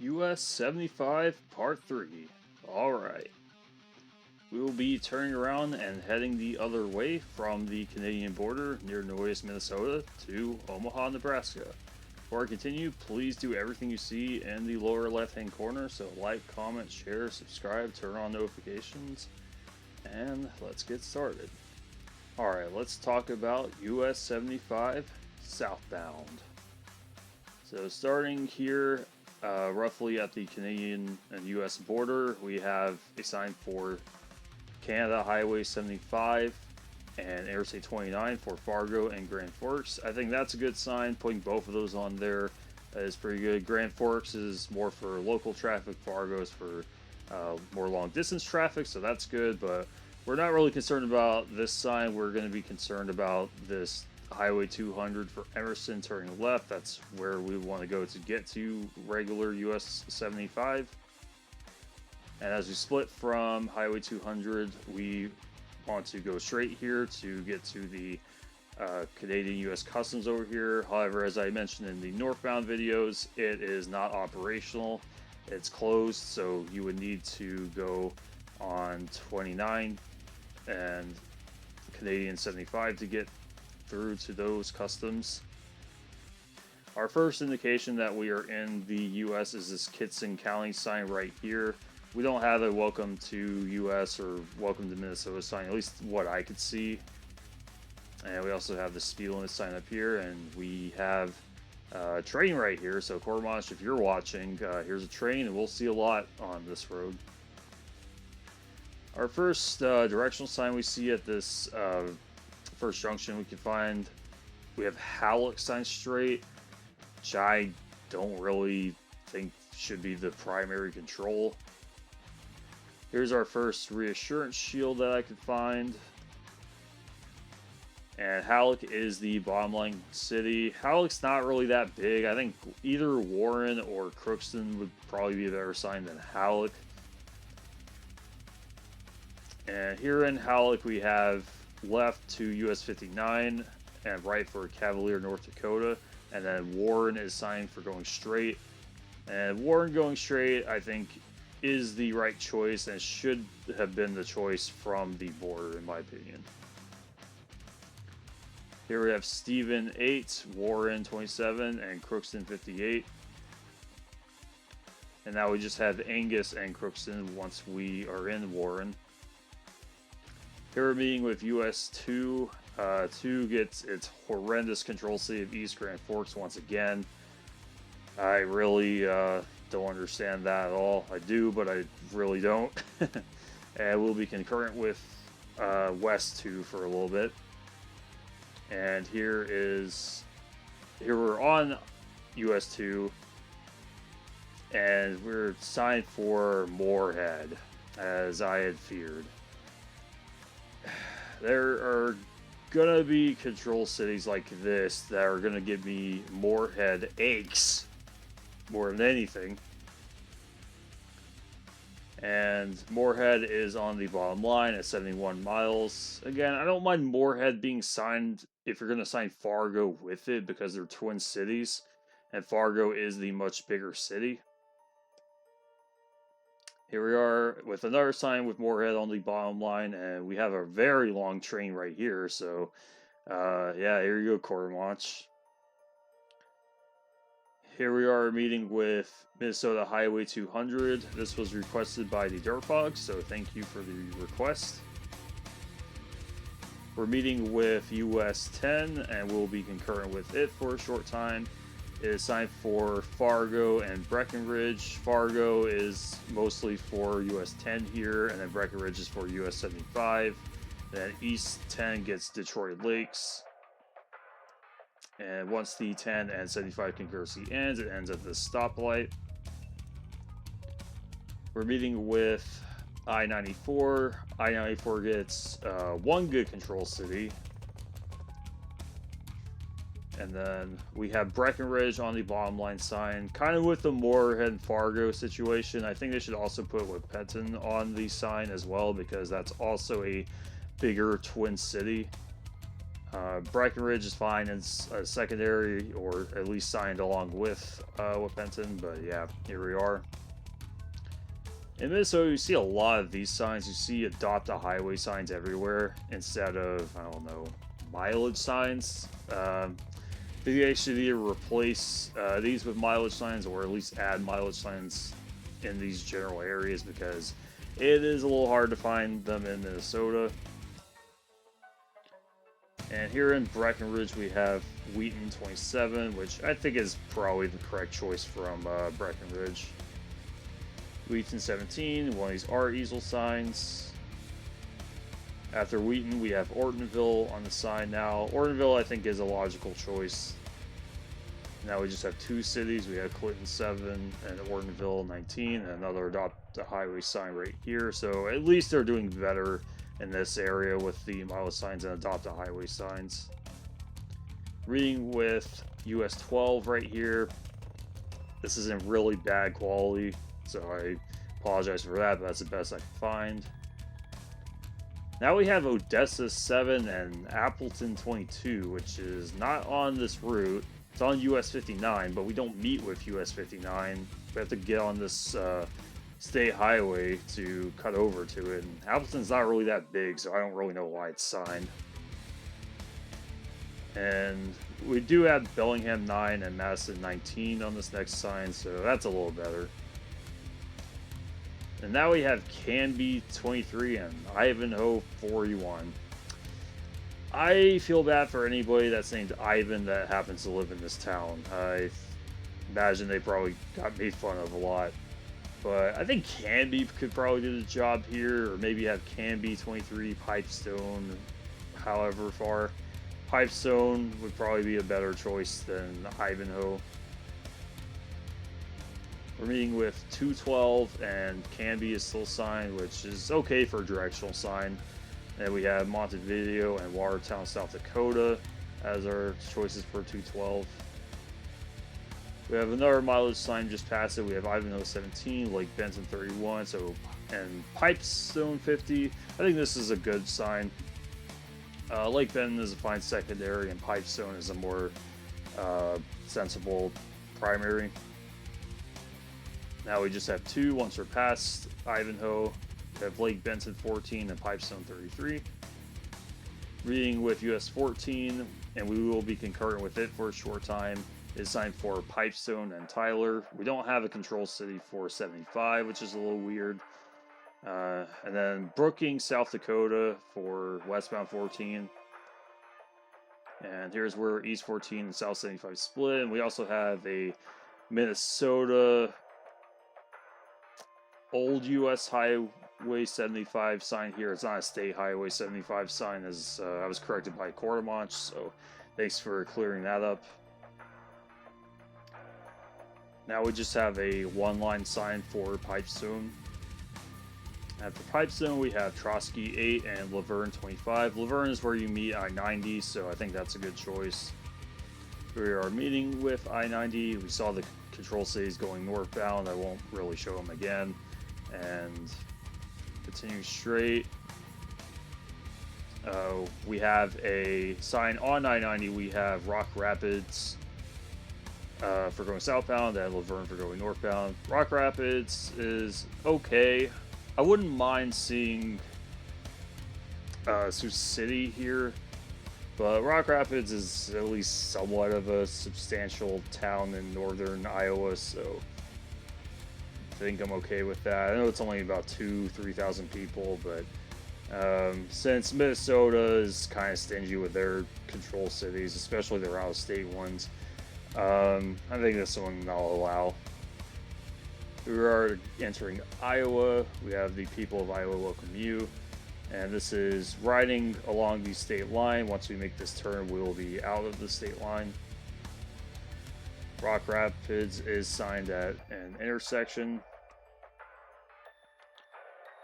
US 75 Part 3. Alright. We will be turning around and heading the other way from the Canadian border near Noyes, Minnesota to Omaha, Nebraska. Before I continue, please do everything you see in the lower left hand corner, so like, comment, share, subscribe, turn on notifications, and let's get started. Alright, let's talk about US 75 southbound. So starting here roughly at the Canadian and US border, we have a sign for Canada Highway 75 and Interstate 29 for Fargo and Grand Forks. I think that's a good sign. Putting both of those on there is pretty good. Grand Forks is more for local traffic. Fargo is for more long distance traffic, so that's good. But we're not really concerned about this sign. We're going to be concerned about this Highway 200 for Emerson turning left. That's where we want to go to get to regular US 75. And as we split from Highway 200, we want to go straight here to get to the Canadian US Customs over here. However, as I mentioned in the northbound videos, it is not operational. It's closed, so you would need to go on 29 and Canadian 75 to get through to those customs. Our first indication that we are in the US is this Kittson County sign right here. We don't have a welcome to US or welcome to Minnesota sign, at least what I could see. And we also have the speed limit sign up here, and we have a train right here. So Cormash, if you're watching, here's a train, and we'll see a lot on this road. Our first directional sign we see at this first junction we have Halleck sign straight, which I don't really think should be the primary control. Here's our first reassurance shield that I could find. And Halleck is the bottom line city. Halleck's not really that big. I think either Warren or Crookston would probably be a better sign than Halleck. And here in Halleck we have left to US 59 and right for Cavalier, North Dakota. And then Warren is signed for going straight. And Warren going straight, I think, is the right choice and should have been the choice from the border, in my opinion. Here we have Stephen 8, Warren 27, and Crookston 58. And now we just have Angus and Crookston once we are in Warren. Here we're meeting with US 2. 2 gets its horrendous control city of East Grand Forks once again. I really don't understand that at all. I do, but I really don't. And we'll be concurrent with West 2 for a little bit. And here we're on US 2, and we're signed for Moorhead, as I had feared. There are gonna be control cities like this that are gonna give me Moorhead aches more than anything. And Moorhead is on the bottom line at 71 miles. Again, I don't mind Moorhead being signed if you're going to sign Fargo with it, because they're twin cities, and Fargo is the much bigger city. Here we are with another sign with Moorhead on the bottom line, and we have a very long train right here. So, yeah, here you go, Cormach. Here we are meeting with Minnesota Highway 200. This was requested by the Dirtbog, so thank you for the request. We're meeting with US 10, and we'll be concurrent with it for a short time. It is signed for Fargo and Breckenridge. Fargo is mostly for US 10 here, and then Breckenridge is for US 75. Then East 10 gets Detroit Lakes. And once the 10 and 75 concurrency ends, it ends at the stoplight. We're meeting with I-94. I-94 gets one good control city. And then we have Breckenridge on the bottom line sign, kind of with the Moorhead and Fargo situation. I think they should also put Wahpeton on the sign as well, because that's also a bigger twin city. Breckenridge is fine as a secondary, or at least signed along with Wapenton, but yeah, here we are. In Minnesota, you see a lot of these signs. You see adopt a highway signs everywhere instead of, I don't know, mileage signs. They should either replace these with mileage signs or at least add mileage signs in these general areas, because it is a little hard to find them in Minnesota. And here in Breckenridge, we have Wheaton 27, which I think is probably the correct choice from Breckenridge. Wheaton 17, one of these are easel signs. After Wheaton, we have Ortonville on the sign now. Ortonville, I think, is a logical choice. Now we just have two cities. We have Clinton 7 and Ortonville 19, and another adopt a highway sign right here. So at least they're doing better in this area with the mileage signs and adopt a highway signs. Reading with US 12 right here. This is in really bad quality, so I apologize for that, but that's the best I can find. Now we have Odessa 7 and Appleton 22, which is not on this route. It's on US 59, but we don't meet with US 59. We have to get on this state highway to cut over to it. And Appleton's not really that big, so I don't really know why it's signed. And we do have Bellingham 9 and Madison 19 on this next sign, so that's a little better. And now we have Canby 23 and Ivanhoe 41. I feel bad for anybody that's named Ivan that happens to live in this town. I imagine they probably got made fun of a lot. But I think Canby could probably do the job here, or maybe have Canby 23, Pipestone, however far. Pipestone would probably be a better choice than Ivanhoe. We're meeting with 212, and Canby is still signed, which is okay for a directional sign. And we have Montevideo and Watertown, South Dakota as our choices for 212. We have another mileage sign just past it. We have Ivanhoe 17, Lake Benton 31, and Pipestone 50. I think this is a good sign. Lake Benton is a fine secondary, and Pipestone is a more sensible primary. Now we just have two once we're past Ivanhoe. We have Lake Benton 14 and Pipestone 33. Reading with US 14, and we will be concurrent with it for a short time, is signed for Pipestone and Tyler. We don't have a control city for 75, which is a little weird. And then Brookings, South Dakota for westbound 14. And here's where East 14 and South 75 split. And we also have a Minnesota Old US Highway 75 sign here. It's not a State Highway 75 sign, as I was corrected by Quartermanch, so thanks for clearing that up. Now we just have a one-line sign for Pipestone. After Pipestone, we have Trotsky 8 and Laverne 25. Laverne is where you meet I-90, so I think that's a good choice. We are meeting with I-90. We saw the control cities going northbound. I won't really show them again. And continue straight. We have a sign on I-90. We have Rock Rapids for going southbound and Laverne for going northbound. Rock Rapids is okay. I wouldn't mind seeing Sioux City here, but Rock Rapids is at least somewhat of a substantial town in northern Iowa, so I think I'm okay with that. I know it's only about 2,000-3,000 people, but since Minnesota is kind of stingy with their control cities, especially their out-of-state ones, I think this one I'll allow. We are entering Iowa. We have the people of Iowa welcome you. And this is riding along the state line. Once we make this turn, we will be out of the state line. Rock Rapids is signed at an intersection.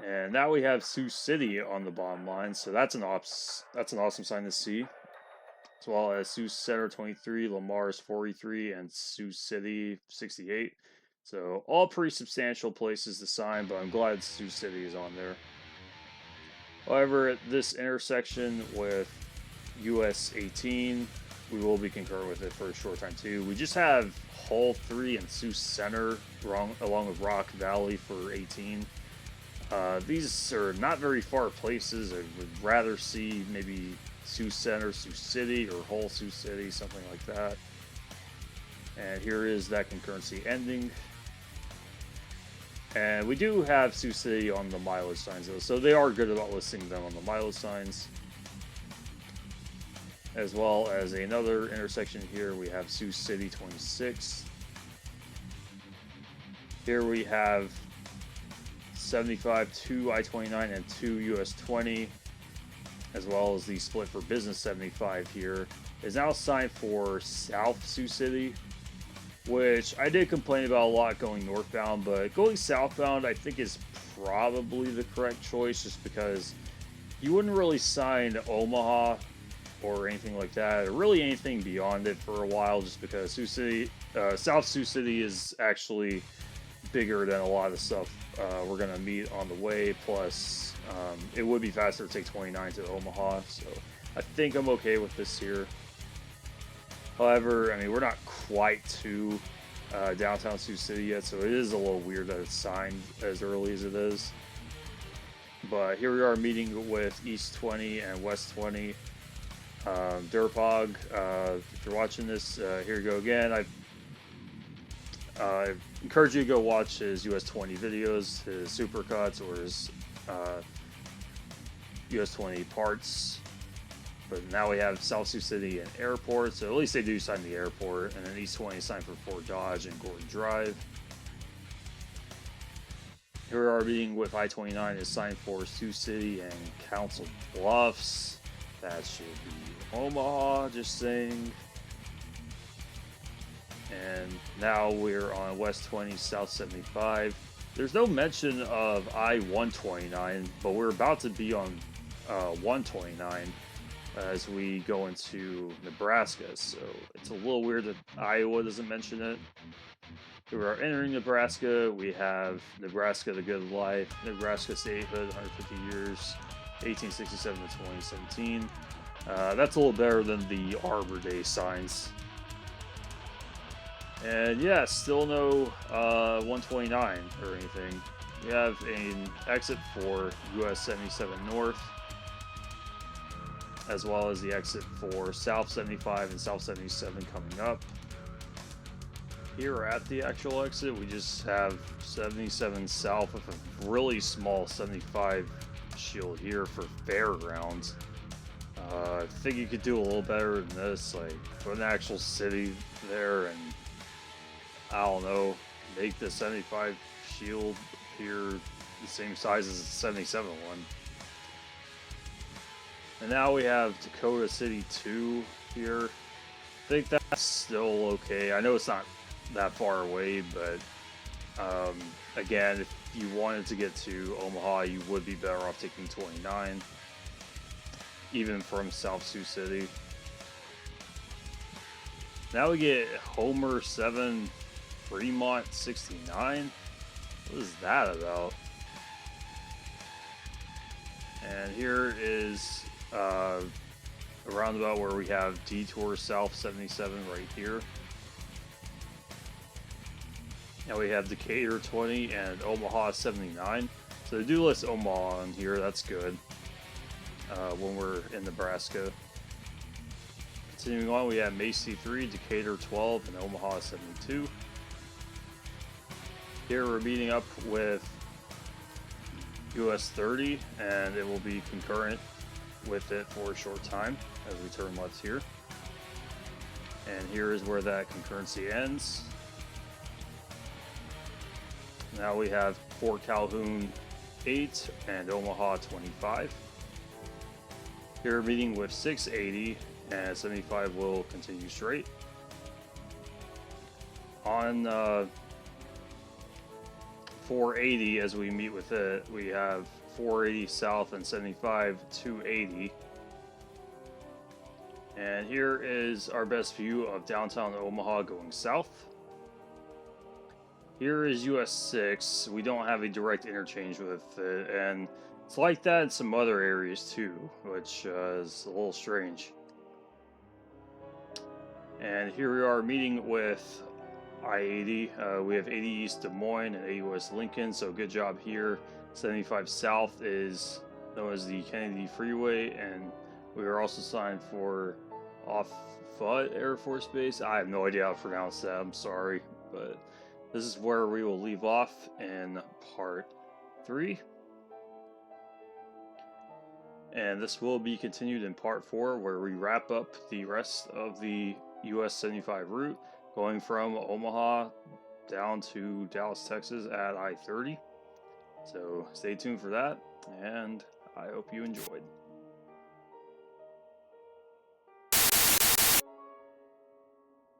And now we have Sioux City on the bottom line, so that's an awesome sign to see. As well as Sioux Center 23, Lamar's 43, and Sioux City 68. So all pretty substantial places to sign, but I'm glad Sioux City is on there. However, at this intersection with US 18. We will be concurrent with it for a short time too. We just have Hull 3 and Sioux Center along with Rock Valley for 18. These are not very far places. I would rather see maybe Sioux Center, Sioux City, or Hull, Sioux City, something like that. And here is that concurrency ending. And we do have Sioux City on the mileage signs though, so they are good about listing them on the mileage signs. As well as another intersection here, we have Sioux City 26. Here we have 75 to I-29 and 2 US 20, as well as the split for business 75 here is now signed for South Sioux City, which I did complain about a lot going northbound, but going southbound I think is probably the correct choice, just because you wouldn't really sign Omaha or anything like that, or really anything beyond it for a while, just because Sioux City, South Sioux City is actually bigger than a lot of stuff we're gonna meet on the way. Plus, it would be faster to take 29 to Omaha, so I think I'm okay with this here. However, I mean, we're not quite to downtown Sioux City yet, so it is a little weird that it's signed as early as it is. But here we are meeting with East 20 and West 20. Durpog, if you're watching this, here you go again. I encourage you to go watch his US 20 videos, his supercuts, or his US 20 parts. But now we have South Sioux City and Airport, so at least they do sign the airport, and then East 20 signed for Fort Dodge and Gordon Drive. Here our meeting with I-29 is signed for Sioux City and Council Bluffs. That should be Omaha, just saying. And now we're on West 20, South 75. There's no mention of I-129, but we're about to be on 129 as we go into Nebraska. So it's a little weird that Iowa doesn't mention it. We are entering Nebraska. We have Nebraska the Good Life, Nebraska Statehood, 150 years, 1867 to 2017. That's a little better than the Arbor Day signs. And yeah, still no 129 or anything. We have an exit for US 77 North, as well as the exit for South 75 and South 77 coming up. Here at the actual exit, we just have 77 South with a really small 75 shield here for fairgrounds. I think you could do a little better than this, like put an actual city there, and I don't know, make the 75 shield here the same size as the 77 one. And now we have Dakota City 2 here. I think that's still okay. I know it's not that far away, but again, if you wanted to get to Omaha, you would be better off taking 29, even from South Sioux City. Now we get Homer 7, Fremont 69. What is that about? And here is a roundabout where we have Detour South 77 right here. Now we have Decatur 20 and Omaha 79. So they do list Omaha on here, that's good. When we're in Nebraska. Continuing on, we have Macy 3, Decatur 12, and Omaha 72. Here we're meeting up with US 30, and it will be concurrent with it for a short time as we turn left here. And here is where that concurrency ends. Now we have Fort Calhoun 8 and Omaha 25. Here we're meeting with 680, and 75 will continue straight. On 480, as we meet with it, we have 480 south and 75 280. And here is our best view of downtown Omaha going south. Here is US 6. We don't have a direct interchange with it, and it's like that in some other areas too, which is a little strange. And here we are meeting with I-80. We have 80 East Des Moines and 80 West Lincoln, so good job here. 75 South is known as the Kennedy Freeway, and we are also signed for Offutt Air Force Base. I have no idea how to pronounce that, I'm sorry, but this is where we will leave off in part 3. And this will be continued in part 4, where we wrap up the rest of the US 75 route, going from Omaha down to Dallas, Texas at I-30. So stay tuned for that, and I hope you enjoyed.